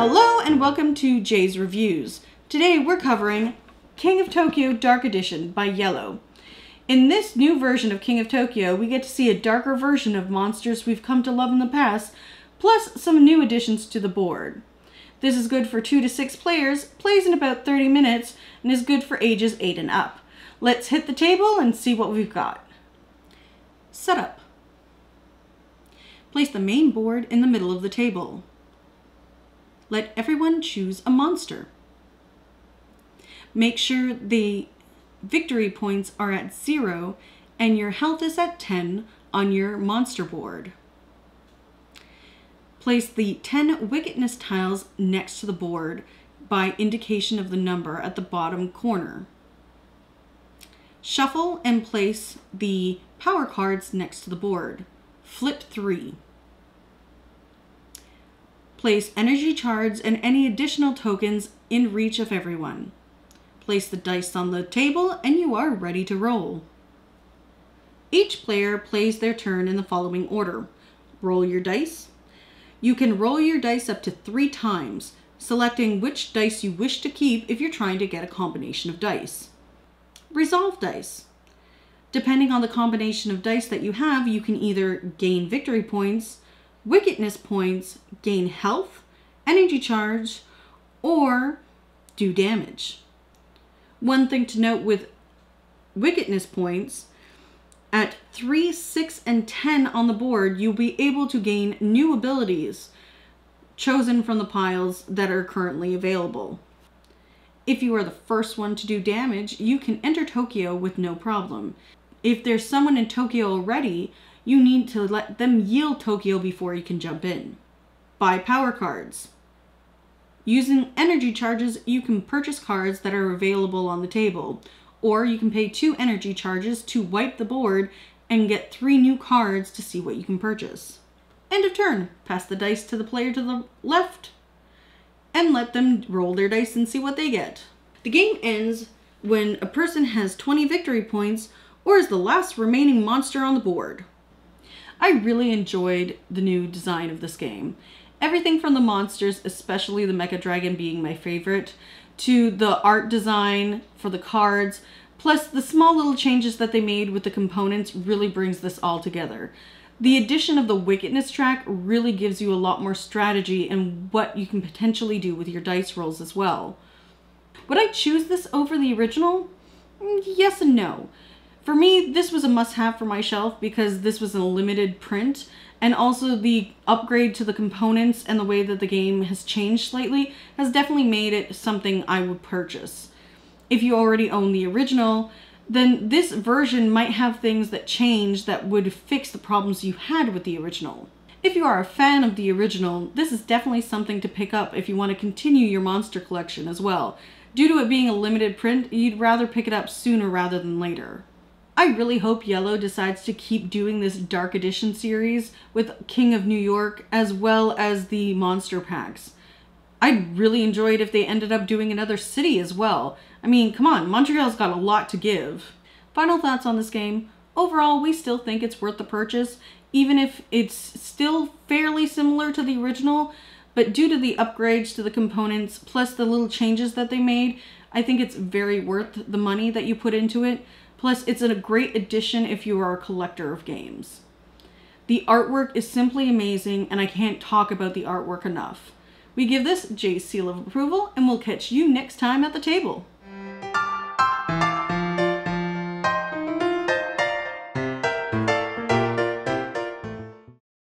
Hello and welcome to Jay's Reviews. Today we're covering King of Tokyo Dark Edition by IELLO. In this new version of King of Tokyo, we get to see a darker version of monsters we've come to love in the past, plus some new additions to the board. This is good for 2 to 6 players, plays in about 30 minutes, and is good for ages 8 and up. Let's hit the table and see what we've got. Setup. Place the main board in the middle of the table. Let everyone choose a monster. Make sure the victory points are at 0 and your health is at 10 on your monster board. Place the 10 wickedness tiles next to the board by indication of the number at the bottom corner. Shuffle and place the power cards next to the board. Flip 3. Place energy shards and any additional tokens in reach of everyone. Place the dice on the table and you are ready to roll. Each player plays their turn in the following order. Roll your dice. You can roll your dice up to 3 times, selecting which dice you wish to keep if you're trying to get a combination of dice. Resolve dice. Depending on the combination of dice that you have, you can either gain victory points, wickedness points, gain health, energy charge, or do damage. One thing to note with wickedness points, at 3, 6, and 10 on the board, you'll be able to gain new abilities chosen from the piles that are currently available. If you are the first one to do damage, you can enter Tokyo with no problem. If there's someone in Tokyo already, you need to let them yield Tokyo before you can jump in. Buy power cards. Using energy charges, you can purchase cards that are available on the table, or you can pay 2 energy charges to wipe the board and get 3 new cards to see what you can purchase. End of turn. Pass the dice to the player to the left and let them roll their dice and see what they get. The game ends when a person has 20 victory points or is the last remaining monster on the board. I really enjoyed the new design of this game. Everything from the monsters, especially the Mecha Dragon being my favorite, to the art design for the cards, plus the small little changes that they made with the components really brings this all together. The addition of the wickedness track really gives you a lot more strategy and what you can potentially do with your dice rolls as well. Would I choose this over the original? Yes and no. For me, this was a must-have for my shelf because this was a limited print, and also the upgrade to the components and the way that the game has changed slightly has definitely made it something I would purchase. If you already own the original, then this version might have things that change that would fix the problems you had with the original. If you are a fan of the original, this is definitely something to pick up if you want to continue your monster collection as well. Due to it being a limited print, you'd rather pick it up sooner rather than later. I really hope IELLO decides to keep doing this Dark Edition series with King of New York as well as the monster packs. I'd really enjoy it if they ended up doing another city as well. I mean, come on, Montreal's got a lot to give. Final thoughts on this game. Overall, we still think it's worth the purchase, even if it's still fairly similar to the original, but due to the upgrades to the components, plus the little changes that they made, I think it's very worth the money that you put into it. Plus, it's a great addition if you are a collector of games. The artwork is simply amazing, and I can't talk about the artwork enough. We give this Jay's seal of approval, and we'll catch you next time at the table.